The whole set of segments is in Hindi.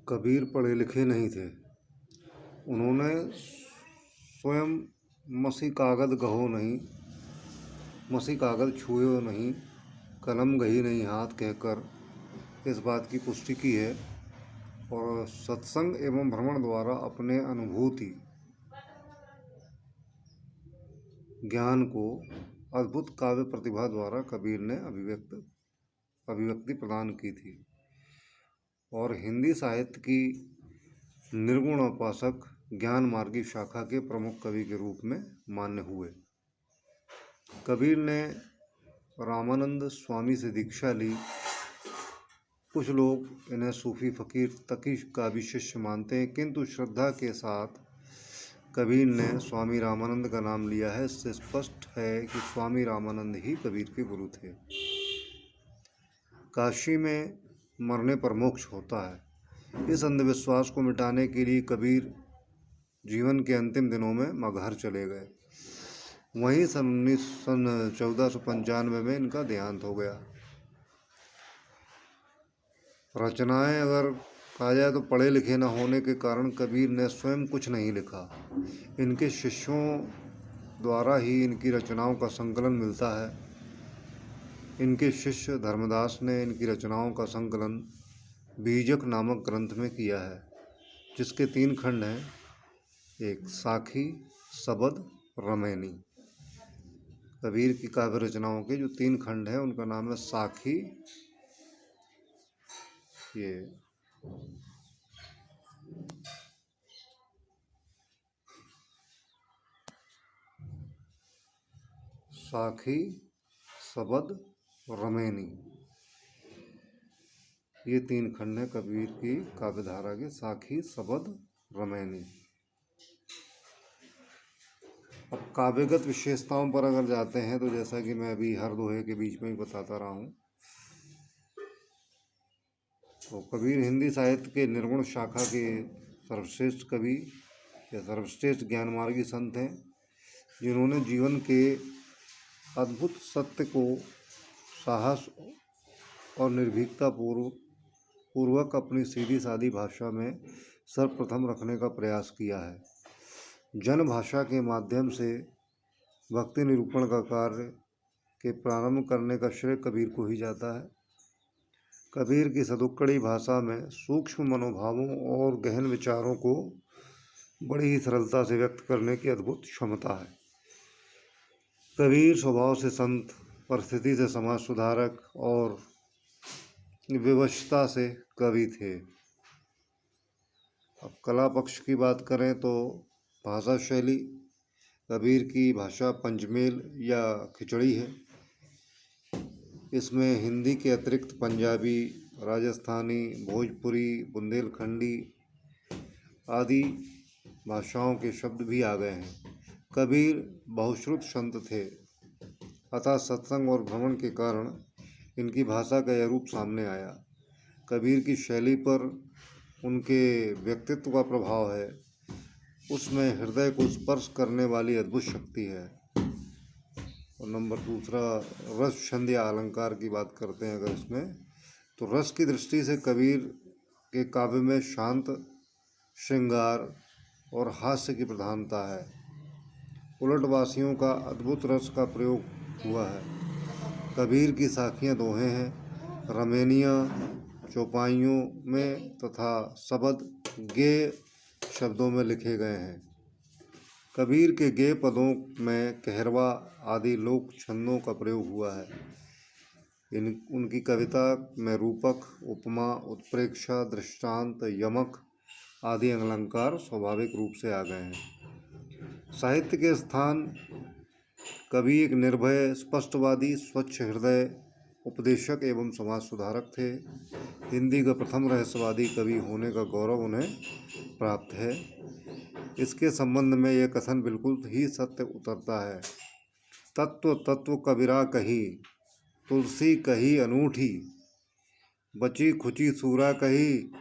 कबीर पढ़े लिखे नहीं थे। उन्होंने स्वयं मसी कागज गहो नहीं, मसी कागज छुए नहीं, कलम गही नहीं हाथ कहकर इस बात की पुष्टि की है और सत्संग एवं भ्रमण द्वारा अपने अनुभूति ज्ञान को अद्भुत काव्य प्रतिभा द्वारा कबीर ने अभिव्यक्ति प्रदान की थी और हिंदी साहित्य की निर्गुण उपासक ज्ञान मार्गी शाखा के प्रमुख कवि के रूप में मान्य हुए। कबीर ने रामानंद स्वामी से दीक्षा ली। कुछ लोग इन्हें सूफी फकीर तकी का भी शिष्य मानते हैं, किंतु श्रद्धा के साथ कबीर ने स्वामी रामानंद का नाम लिया है। इससे स्पष्ट है कि स्वामी रामानंद ही कबीर के गुरु थे। काशी में मरने पर मोक्ष होता है, इस अंधविश्वास को मिटाने के लिए कबीर जीवन के अंतिम दिनों में मगहर चले गए। वहीं सन 1495 में इनका देहांत हो गया। रचनाएं अगर कहा जाए तो पढ़े लिखे न होने के कारण कबीर ने स्वयं कुछ नहीं लिखा। इनके शिष्यों द्वारा ही इनकी रचनाओं का संकलन मिलता है। इनके शिष्य धर्मदास ने इनकी रचनाओं का संकलन बीजक नामक ग्रंथ में किया है, जिसके 3 खंड हैं। एक साखी, सबद, रमैनी। कबीर की काव्य रचनाओं के जो 3 खंड हैं उनका नाम है साखी, ये साखी, सबद, रमैनी, ये 3 खंड हैं कबीर की काव्यधारा के। साखी, सबद, रमैनी। अब काव्यगत विशेषताओं पर अगर जाते हैं तो जैसा कि मैं अभी हर दोहे के बीच में ही बताता रहा हूँ, तो कबीर हिंदी साहित्य के निर्गुण शाखा के सर्वश्रेष्ठ कवि या सर्वश्रेष्ठ ज्ञानमार्गी संत हैं, जिन्होंने जीवन के अद्भुत सत्य को साहस और निर्भीकता पूर्वक अपनी सीधी सादी भाषा में सर्वप्रथम रखने का प्रयास किया है। जन भाषा के माध्यम से भक्ति निरूपण का कार्य के प्रारंभ करने का श्रेय कबीर को ही जाता है। कबीर की सदुक्कड़ी भाषा में सूक्ष्म मनोभावों और गहन विचारों को बड़ी ही सरलता से व्यक्त करने की अद्भुत क्षमता है। कबीर स्वभाव से संत, परिस्थिति से समाज सुधारक और विवशता से कवि थे। अब कला पक्ष की बात करें तो भाषा शैली, कबीर की भाषा पंचमेल या खिचड़ी है। इसमें हिंदी के अतिरिक्त पंजाबी, राजस्थानी, भोजपुरी, बुंदेलखंडी आदि भाषाओं के शब्द भी आ गए हैं। कबीर बहुश्रुत संत थे, अतः सत्संग और भ्रमण के कारण इनकी भाषा का यह रूप सामने आया। कबीर की शैली पर उनके व्यक्तित्व का प्रभाव है, उसमें हृदय को स्पर्श करने वाली अद्भुत शक्ति है। और नंबर 2 रस, छंद या अलंकार की बात करते हैं अगर इसमें, तो रस की दृष्टि से कबीर के काव्य में शांत, श्रृंगार और हास्य की प्रधानता है। उलटवासियों का अद्भुत रस का प्रयोग हुआ है। कबीर की साखियाँ दोहे हैं, रमैनियाँ चौपाइयों में तथा सबद गेय शब्दों में लिखे गए हैं। कबीर के गेय पदों में कहरवा आदि लोक छंदों का प्रयोग हुआ है। उनकी कविता में रूपक, उपमा, उत्प्रेक्षा, दृष्टांत, यमक आदि अलंकार स्वाभाविक रूप से आ गए हैं। साहित्य के स्थान कवि एक निर्भय, स्पष्टवादी, स्वच्छ हृदय, उपदेशक एवं समाज सुधारक थे। हिंदी का प्रथम रहस्यवादी कवि होने का गौरव उन्हें प्राप्त है। इसके संबंध में यह कथन बिल्कुल ही सत्य उतरता है। तत्व तत्व कबीरा कही, तुलसी कही अनूठी, बची खुची सूरा कही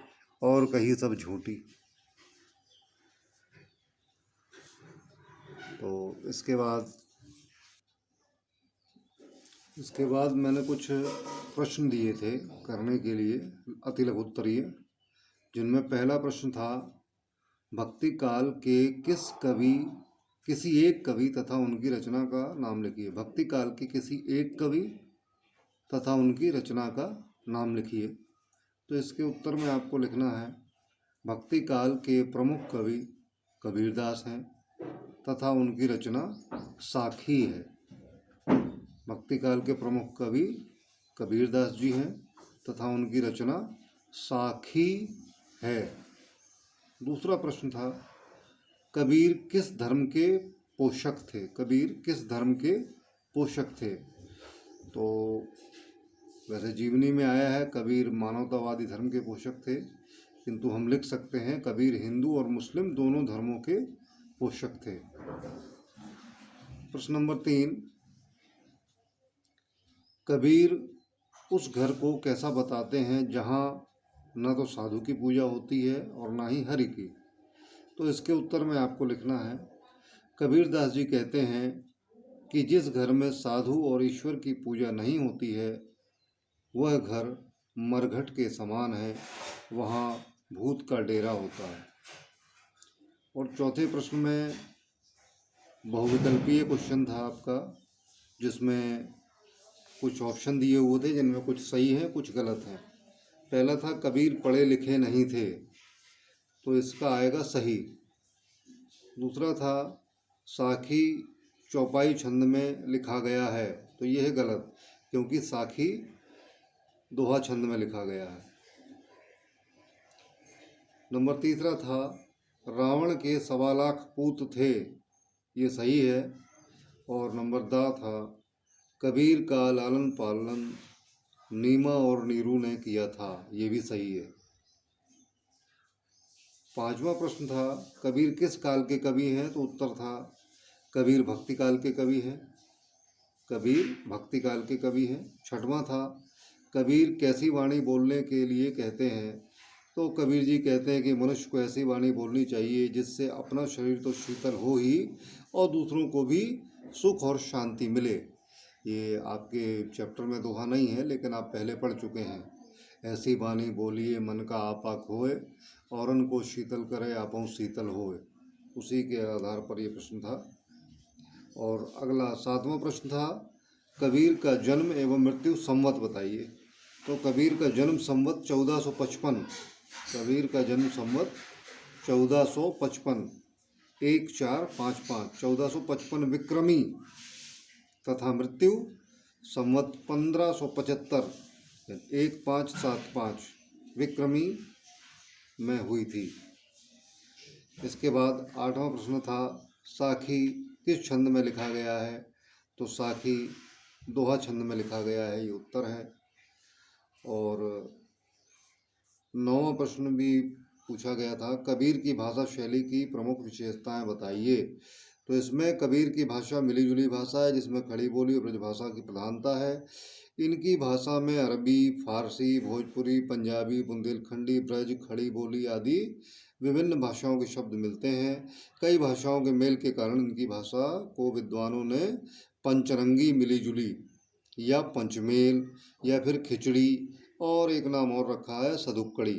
और कही सब झूठी। तो इसके बाद मैंने कुछ प्रश्न दिए थे करने के लिए, अति लघु उत्तरीय। जिनमें पहला प्रश्न था, भक्ति काल के किसी एक कवि तथा उनकी रचना का नाम लिखिए। भक्ति काल के किसी एक कवि तथा उनकी रचना का नाम लिखिए। तो इसके उत्तर में आपको लिखना है, भक्ति काल के प्रमुख कवि कबीरदास हैं तथा उनकी रचना साखी है। भक्ति काल के प्रमुख कवि कबीरदास जी हैं तथा उनकी रचना साखी है। दूसरा प्रश्न था, कबीर किस धर्म के पोषक थे? कबीर किस धर्म के पोषक थे? तो वैसे जीवनी में आया है कबीर मानवतावादी धर्म के पोषक थे, किंतु हम लिख सकते हैं कबीर हिंदू और मुस्लिम दोनों धर्मों के पोषक थे। प्रश्न नंबर 3, कबीर उस घर को कैसा बताते हैं जहाँ न तो साधु की पूजा होती है और ना ही हरि की? तो इसके उत्तर में आपको लिखना है, कबीरदास जी कहते हैं कि जिस घर में साधु और ईश्वर की पूजा नहीं होती है वह घर मरघट के समान है, वहाँ भूत का डेरा होता है। और चौथे प्रश्न में बहुविकल्पीय क्वेश्चन था आपका, जिसमें कुछ ऑप्शन दिए हुए थे जिनमें कुछ सही है कुछ गलत है। पहला था, कबीर पढ़े लिखे नहीं थे, तो इसका आएगा सही। दूसरा था, साखी चौपाई छंद में लिखा गया है, तो यह है गलत, क्योंकि साखी दोहा छंद में लिखा गया है। नंबर तीसरा था, रावण के 1.25 लाख पूत थे, ये सही है। और नंबर दा था, कबीर का लालन पालन नीमा और नीरू ने किया था, ये भी सही है। पांचवा प्रश्न था, कबीर किस काल के कवि हैं? तो उत्तर था, कबीर भक्ति काल के कवि हैं। कबीर भक्ति काल के कवि हैं। छठवां था, कबीर कैसी वाणी बोलने के लिए कहते हैं? तो कबीर जी कहते हैं कि मनुष्य को ऐसी वाणी बोलनी चाहिए जिससे अपना शरीर तो शीतल हो ही और दूसरों को भी सुख और शांति मिले। ये आपके चैप्टर में दोहा नहीं है, लेकिन आप पहले पढ़ चुके हैं। ऐसी वाणी बोलिए मन का आपा खोए, औरन को शीतल करे आपों शीतल होए। उसी के आधार पर यह प्रश्न था। और अगला 7वां प्रश्न था, कबीर का जन्म एवं मृत्यु संवत बताइए। तो कबीर का जन्म संवत 1455, कबीर का जन्म संवत 1455, 1455 1455 विक्रमी, तथा मृत्यु संवत 1575 1575 विक्रमी में हुई थी। इसके बाद 8वां प्रश्न था, साखी किस छंद में लिखा गया है? तो साखी दोहा छंद में लिखा गया है, ये उत्तर है। और 9वां प्रश्न भी पूछा गया था, कबीर की भाषा शैली की प्रमुख विशेषताएं बताइए। तो इसमें कबीर की भाषा मिली जुली भाषा है, जिसमें खड़ी बोली और ब्रजभाषा की प्रधानता है। इनकी भाषा में अरबी, फारसी, भोजपुरी, पंजाबी, बुंदेलखंडी, ब्रज, खड़ी बोली आदि विभिन्न भाषाओं के शब्द मिलते हैं। कई भाषाओं के मेल के कारण इनकी भाषा को विद्वानों ने पंचरंगी मिली जुली या पंचमेल या फिर खिचड़ी और एक नाम और रखा है सदुक्कड़ी,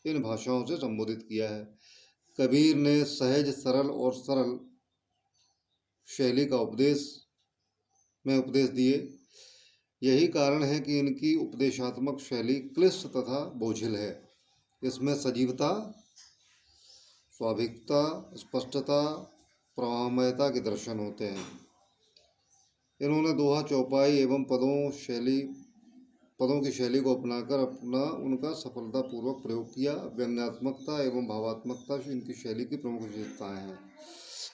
इन भाषाओं से संबोधित किया है। कबीर ने सहज सरल और सरल शैली का उपदेश दिए। यही कारण है कि इनकी उपदेशात्मक शैली क्लिष्ट तथा बोझिल है। इसमें सजीवता, स्वाभाविकता, स्पष्टता, प्रवाहमयता के दर्शन होते हैं। इन्होंने दोहा, चौपाई एवं पदों की शैली को अपनाकर उनका सफलतापूर्वक प्रयोग किया। व्यंग्यात्मकता एवं भावात्मकता इनकी शैली की प्रमुख विशेषताएं हैं।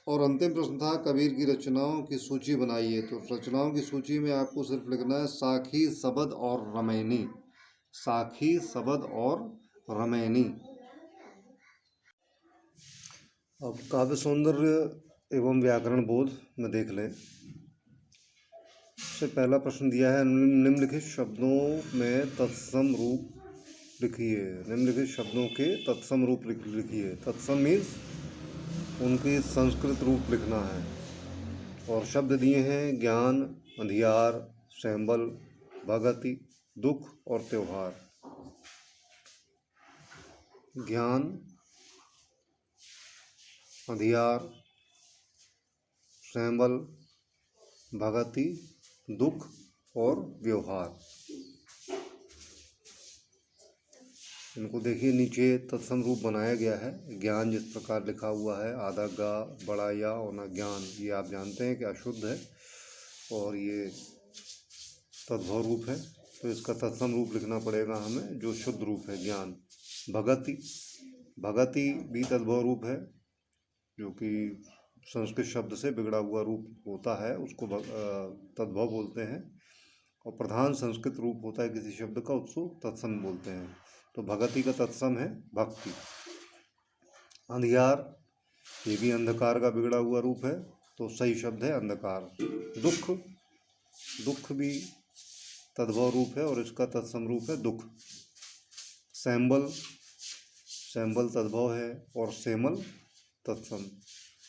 और अंतिम प्रश्न था, कबीर की रचनाओं की सूची बनाइए। तो रचनाओं की सूची में आपको सिर्फ लिखना है साखी, सबद और रमैनी। साखी, सबद और रमैनी। अब काव्य सौंदर्य एवं व्याकरण बोध में देख लें। से पहला प्रश्न दिया है, निम्नलिखित शब्दों में तत्सम रूप लिखिए। निम्नलिखित शब्दों के तत्सम रूप लिखिए। तत्सम मीन्स उनकी संस्कृत रूप लिखना है। और शब्द दिए हैं ज्ञान, अंधियार, सहम्बल, भगति, दुख और त्योहार। ज्ञान, अंधियार, सैंबल, भगति, दुख और व्यवहार। इनको देखिए, नीचे तत्सम रूप बनाया गया है। ज्ञान जिस प्रकार लिखा हुआ है, आधा गा बड़ा या और ना ज्ञान, ये आप जानते हैं कि अशुद्ध है और ये तद्भव रूप है, तो इसका तत्सम रूप लिखना पड़ेगा हमें, जो शुद्ध रूप है ज्ञान। भगति, भगति भी तद्भव रूप है, जो कि संस्कृत शब्द से बिगड़ा हुआ रूप होता है, उसको तद्भव बोलते हैं। और प्रधान संस्कृत रूप होता है किसी शब्द का, उसको तत्सम बोलते हैं। तो भगति का तत्सम है भक्ति। अंधियार, ये भी अंधकार का बिगड़ा हुआ रूप है, तो सही शब्द है अंधकार। दुख, दुख भी तद्भव रूप है और इसका तत्सम रूप है दुख। सैंबल, सैंबल तद्भव है और सेमल तत्सम।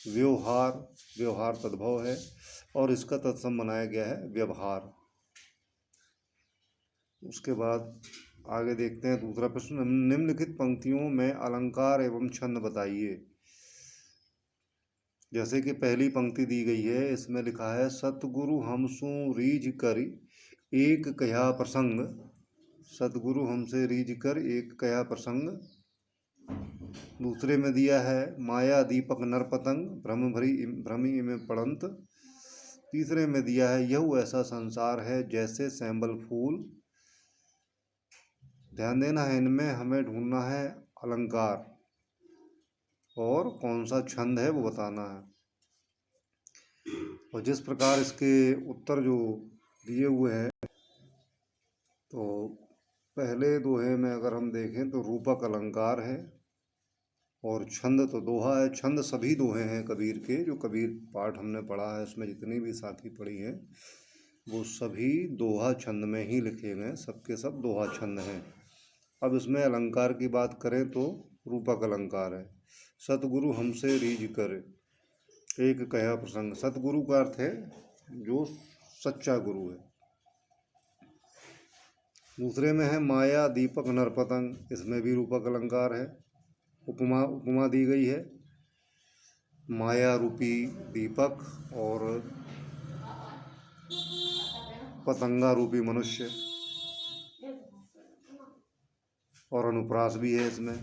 व्यवहार, व्यवहार तद्भव है और इसका तत्सम बनाया गया है व्यवहार। उसके बाद आगे देखते हैं दूसरा प्रश्न। निम्नलिखित पंक्तियों में अलंकार एवं छंद बताइए। जैसे कि पहली पंक्ति दी गई है, इसमें लिखा है सतगुरु हमसु रीझ कर एक कहा प्रसंग। सतगुरु हमसे रीझ कर एक कहा प्रसंग। दूसरे में दिया है माया दीपक नरपतंग भ्रमी में पड़ंत। तीसरे में दिया है यह ऐसा संसार है जैसे सैंबल फूल। ध्यान देना है, इनमें हमें ढूंढना है अलंकार और कौन सा छंद है वो बताना है। और जिस प्रकार इसके उत्तर जो दिए हुए हैं, तो पहले दोहे में अगर हम देखें तो रूपक अलंकार है और छंद तो दोहा है। छंद सभी दोहे हैं कबीर के, जो कबीर पाठ हमने पढ़ा है उसमें जितनी भी साखी पढ़ी है वो सभी दोहा छंद में ही लिखे गए, सबके सब दोहा छंद हैं। अब इसमें अलंकार की बात करें तो रूपक अलंकार है। सतगुरु हमसे रीझ कर एक कहा प्रसंग। सतगुरु का अर्थ है जो सच्चा गुरु है। दूसरे में है माया दीपक नरपतंग, इसमें भी रूपक अलंकार है। उपमा दी गई है माया रूपी दीपक और पतंगा रूपी मनुष्य, और अनुप्रास भी है इसमें,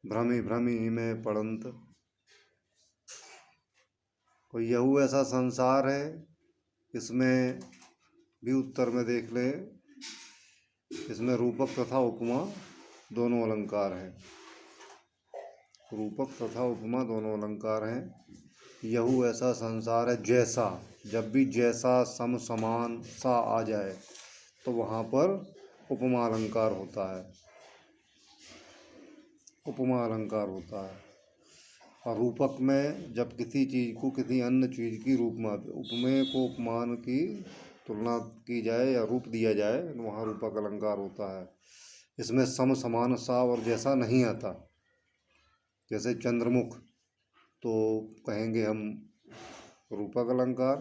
भ्रमी में पड़ंत। तो यहू ऐसा संसार है, इसमें भी उत्तर में देख लें, इसमें रूपक तथा उपमा दोनों अलंकार हैं। रूपक तथा उपमा दोनों अलंकार हैं। यहू ऐसा संसार है जैसा, जब भी जैसा सम समान सा आ जाए तो वहाँ पर उपमा अलंकार होता है, उपमा अलंकार होता है। और रूपक में जब किसी चीज़ को किसी अन्य चीज़ की रूप में, उपमेय को उपमान की तुलना की जाए या रूप दिया जाए, वहाँ रूपक अलंकार होता है। इसमें सम समान सा और जैसा नहीं आता। जैसे चंद्रमुख तो कहेंगे हम रूपक अलंकार,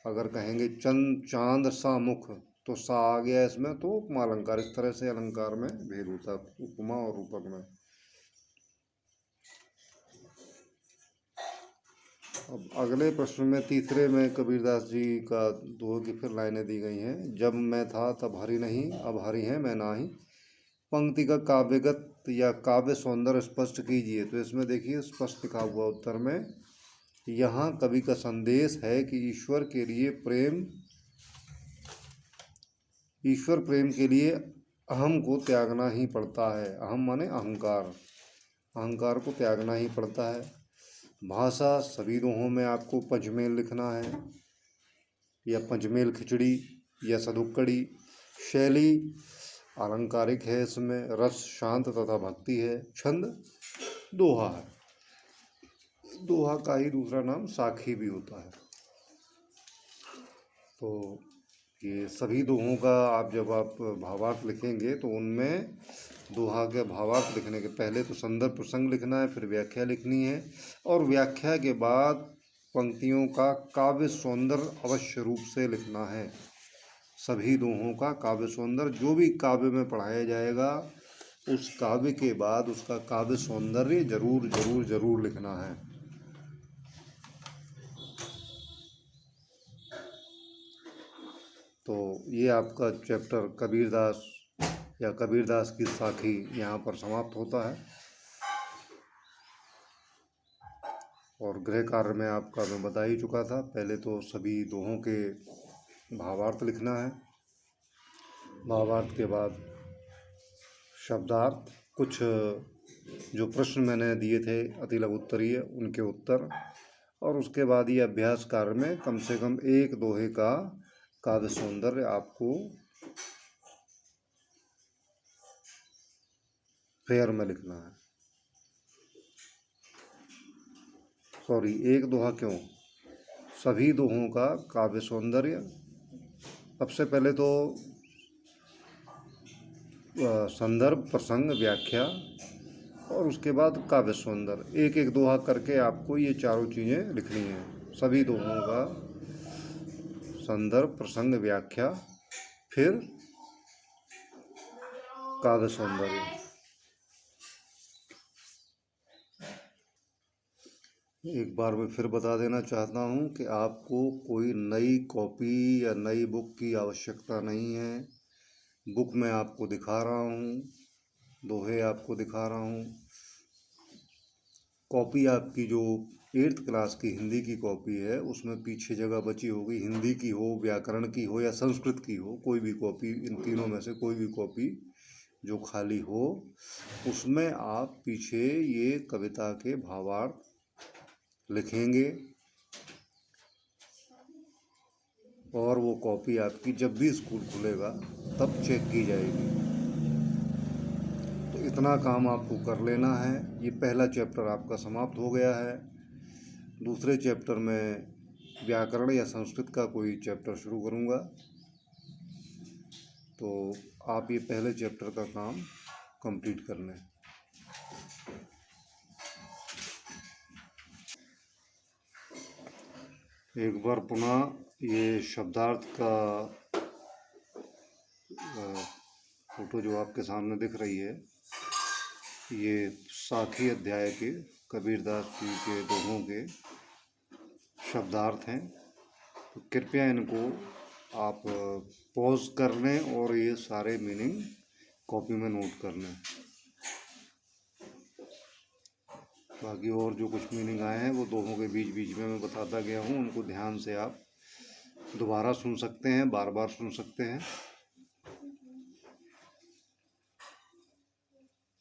अगर कहेंगे चांद सा मुख तो सा आ गया इसमें तो उपमा अलंकार। इस तरह से अलंकार में भेद होता है उपमा और रूपक में। अब अगले प्रश्न में तीसरे में कबीरदास जी का दोहे की फिर लाइनें दी गई हैं। जब मैं था तब हरि नहीं, अब हरि है मैं नाही। पंक्ति का काव्यगत या काव्य सौंदर्य स्पष्ट कीजिए। तो इसमें देखिए स्पष्ट लिखा हुआ उत्तर में, यहाँ कवि का संदेश है कि ईश्वर के लिए प्रेम, ईश्वर प्रेम के लिए अहम को त्यागना ही पड़ता है। अहम माने अहंकार, अहंकार को त्यागना ही पड़ता है। भाषा सभी दोहों में आपको पंचमेल लिखना है या पंचमेल खिचड़ी या सदुक्कड़ी। शैली अलंकारिक है, इसमें रस शांत तथा भक्ति है। छंद दोहा है, दोहा का ही दूसरा नाम साखी भी होता है। तो ये सभी दोहों का आप जब आप भावार्थ लिखेंगे तो उनमें दोहा के भावार्थ लिखने के पहले तो संदर्भ प्रसंग लिखना है, फिर व्याख्या लिखनी है, और व्याख्या के बाद पंक्तियों का काव्य सौंदर्य अवश्य रूप से लिखना है। सभी दोहों का काव्य सौंदर्य जो भी काव्य में पढ़ाया जाएगा उस काव्य के बाद उसका काव्य सौंदर्य जरूर जरूर जरूर लिखना है। तो ये आपका चैप्टर कबीरदास या कबीरदास की साखी यहाँ पर समाप्त होता है। और गृह कार्य में आपका मैं बता ही चुका था। पहले तो सभी दोहों के भावार्थ लिखना है, भावार्थ के बाद शब्दार्थ, कुछ जो प्रश्न मैंने दिए थे अति लघु उत्तरीय उनके उत्तर, और उसके बाद ये अभ्यास कार्य में कम से कम एक दोहे का काव्य सौंदर्य आपको फेयर में लिखना है। सॉरी, एक दोहा क्यों, सभी दोहों का काव्य सौंदर्य। सबसे पहले तो संदर्भ, प्रसंग, व्याख्या, और उसके बाद काव्य सौंदर्य। एक एक दोहा करके आपको ये चारों चीज़ें लिखनी हैं। सभी दोहों का संदर्भ, प्रसंग, व्याख्या, फिर काव्य सौंदर्य। एक बार मैं फिर बता देना चाहता हूँ कि आपको कोई नई कॉपी या नई बुक की आवश्यकता नहीं है। बुक मैं आपको दिखा रहा हूँ, दोहे आपको दिखा रहा हूँ। कॉपी आपकी जो 8th क्लास की हिंदी की कॉपी है उसमें पीछे जगह बची होगी, हिंदी की हो, व्याकरण की हो या संस्कृत की हो, कोई भी कॉपी, इन तीनों में से कोई भी कॉपी जो खाली हो उसमें आप पीछे ये कविता के भावार्थ लिखेंगे। और वो कॉपी आपकी जब भी स्कूल खुलेगा तब चेक की जाएगी। तो इतना काम आपको कर लेना है। ये पहला चैप्टर आपका समाप्त हो गया है। दूसरे चैप्टर में व्याकरण या संस्कृत का कोई चैप्टर शुरू करूँगा। तो आप ये पहले चैप्टर का काम कंप्लीट कर लें। एक बार पुनः ये शब्दार्थ का फोटो जो आपके सामने दिख रही है, ये साखी अध्याय के कबीरदास जी के दोहों के शब्दार्थ हैं। तो कृपया इनको आप पॉज कर लें और ये सारे मीनिंग कॉपी में नोट कर लें। बाकी और जो कुछ मीनिंग आए हैं वो दोहों के बीच बीच में मैं बताता गया हूँ, उनको ध्यान से आप दोबारा सुन सकते हैं, बार बार सुन सकते हैं।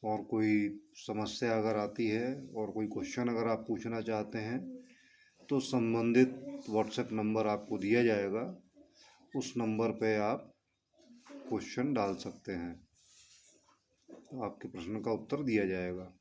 और कोई समस्या अगर आती है और कोई क्वेश्चन अगर आप पूछना चाहते हैं तो संबंधित व्हाट्सएप नंबर आपको दिया जाएगा, उस नंबर पे आप क्वेश्चन डाल सकते हैं, तो आपके प्रश्न का उत्तर दिया जाएगा।